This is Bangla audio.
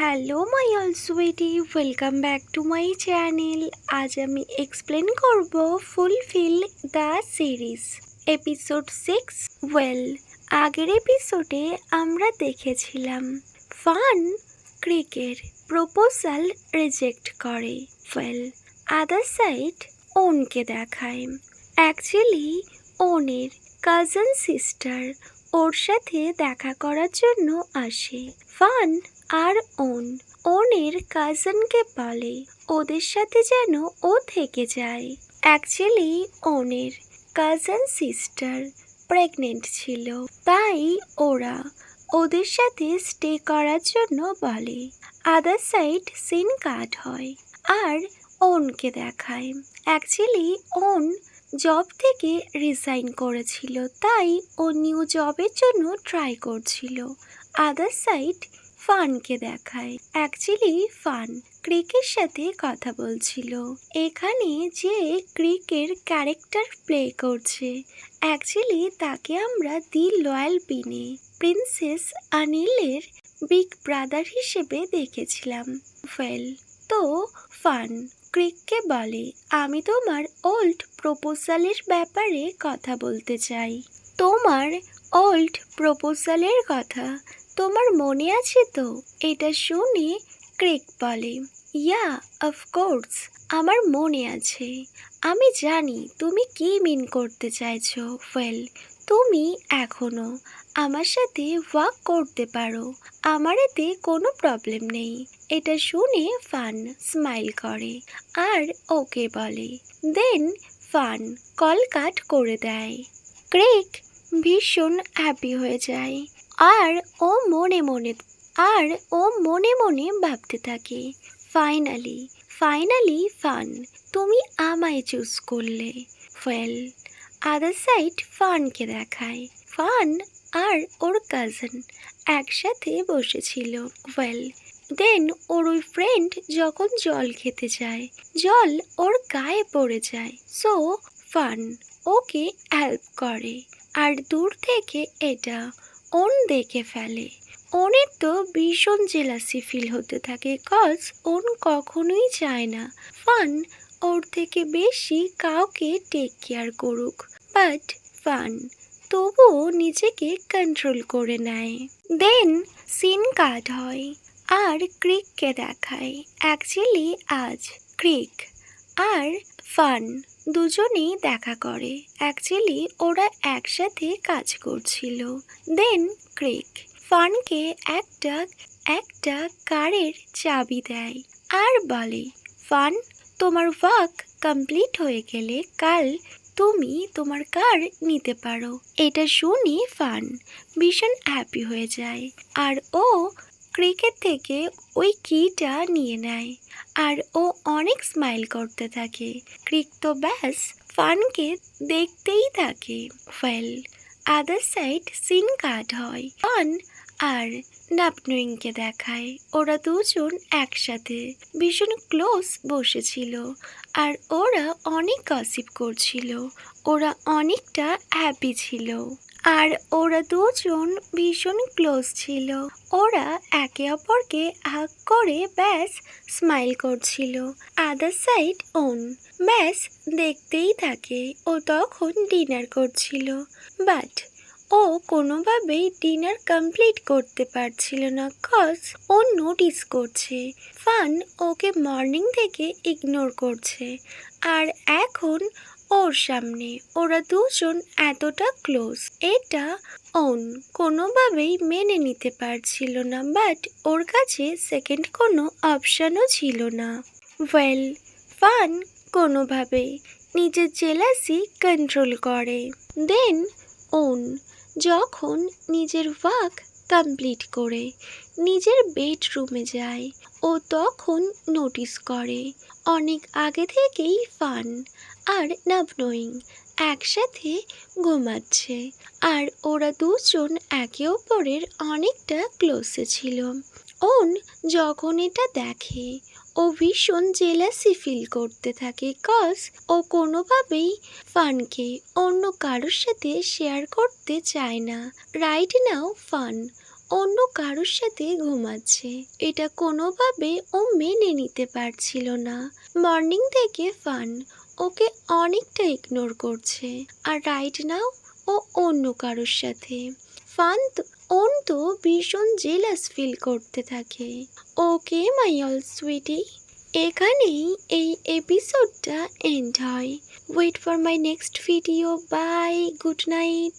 Hello my all sweetie, welcome back to my channel. আজ আমি এক্সপ্লেন করব ফুলফিল দ্য সিরিজ এপিসোড 6। আগের এপিসোডে আমরা দেখেছিলাম ফান ক্রিকের প্রপোজাল রিজেক্ট করে। আদার সাইড ওনকে দেখায়। অ্যাকচুয়ালি ওনের কাজিন সিস্টার ওর সাথে দেখা করার জন্য আসে। ফান আর ওনের কাজিনকে বলে ওদের সাথে যেন ও থেকে যায়। অ্যাকচুয়ালি ওনের কাজিন সিস্টার প্রেগনেন্ট ছিল, তাই ওরা ওদের সাথে স্টে করার জন্য বলে। আদার সাইড সিন কাট হয় আর ওনকে দেখায়। অ্যাকচুয়ালি ওন জব থেকে রিজাইন করেছিল, তাই ও নিউ জবের জন্য ট্রাই করছিল। আদার সাইড ফানকে দেখায়। অ্যাকচুয়ালি ফান ক্রিকের সাথে কথা বলছিল। এখানে যে ক্রিকের ক্যারেক্টার প্লে করছে, অ্যাকচুয়ালি তাকে আমরা দি লয়াল বিনে প্রিন্সেস অনিলের বিগ ব্রাদার হিসেবে দেখেছিলাম। তো ফান ক্রিককে বলে, আমি তোমার ওল্ড প্রপোজালের ব্যাপারে কথা বলতে চাই। তোমার ওল্ড প্রপোজালের কথা তোমার মনে আছে তো? এটা শুনে ক্রিক বলে, ইয়া অফকোর্স আমার মনে আছে। আমি জানি তুমি কি মিন করতে চাইছো। তুমি এখনো আমার সাথে ওয়াক করতে পারো, আমার এতে কোনো প্রবলেম নেই। এটা শুনে ফান স্মাইল করে আর ওকে বলে। দেন ফান কল কাট করে দেয়। ক্রিক ভীষণ হ্যাপি হয়ে যায় আর ও মনে মনে ভাবতে থাকে, ফাইনালি ফান তুমি আমায় চুজ করলে। আদার সাইড ফানকে দেখায়। ফান আর ওর কাজিন একসাথে বসেছিল। দেন ওর ওই ফ্রেন্ড যখন জল খেতে যায়, জল ওর গায়ে পড়ে যায়। সো ফান ওকে হেল্প করে আর দূর থেকে এটা ওন দেখে ফেলে। ওনের তো ভীষণ জেলাসি ফিল হতে থাকে, কজ ওন কখনোই চায় না ফান ওর থেকে বেশি কাউকে টেক কেয়ার করুক। বাট ফান তবুও নিজেকে কন্ট্রোল করে নেয়। দেন সিন কাট হয় আর ক্রিককে দেখায়। অ্যাকচুয়ালি আজ ক্রিক আর ফান দুজনেই দেখা করে। অ্যাকচুয়ালি ওরা একসাথে কাজ করছিল। দেন ক্রিক ফানকে একটা কারের চাবি দেয় আর বলে, ফান তোমার ওয়ার্ক কমপ্লিট হয়ে গেলে কাল তুমি তোমার কার নিতে পারো। এটা শুনে ফান ভীষণ হ্যাপি হয়ে যায় আর ও ক্রিকেট থেকে ওই কিটা নিয়ে নেয় আর ও অনেক স্মাইল করতে থাকে। ক্রিক তো ব্যাস ফানকে দেখতেই থাকে। আদার সাইড সিন কাট হয়। ফান আর নাপনুইংকে দেখায়। ওরা দুজন একসাথে ভীষণ ক্লোজ বসেছিল আর ওরা অনেক গসিপ করছিল। ওরা অনেকটা হ্যাপি ছিল আর ওরা দুজন ভীষণ ক্লোজ ছিল। ওরা একে অপরকে হাগ করে ব্যাস স্মাইল করছিল। আদার সাইড ওন ব্যাস দেখতেই থাকে। ও তখন ডিনার করছিল, বাট ও কোনোভাবেই ডিনার কমপ্লিট করতে পারছিল না, কজ ও নোটিস করছে ফান ওকে মর্নিং থেকে ইগনোর করছে আর এখন ওর সামনে ওরা দুজন এতটা ক্লোজ। এটা ওন কোনোভাবেই মেনে নিতে পারছিল না, বাট ওর কাছে সেকেন্ড কোনো অপশানও ছিল না। ফান কোনোভাবেই নিজের জেলাসি কন্ট্রোল করে। দেন ওন যখন নিজের ওয়ার্ক কমপ্লিট করে নিজের বেডরুমে যায়, ও তখন নোটিস করে অনেক আগে থেকেই ফান আর নাপনুইং একসাথে ঘুমাচ্ছে আর ওরা দুজন একে অপরের অনেকটা ক্লোজে ছিল। ওন যখন এটা দেখে ও ভীষণ জেলাসি ফিল করতে থাকে, কজ ও কোনোভাবেই ফানকে অন্য কারোর সাথে শেয়ার করতে চায় না। রাইট নাও ফান অন্য কারোর সাথে ঘুমাচ্ছে। এটা কোনোভাবে ও মেনে নিতে পারছিল না। মর্নিং থেকে ফান ওকে অনেকটা ইগনোর করছে, আর রাইট নাও ও অন্য কারোর সাথে। ওন তো ভীষণ জেলাস ফিল করতে থাকে। ওকে মাই অল সুইটি, এখানেই এই এপিসোডটা এন্ড হয়। Wait for my next video. Bye, good night.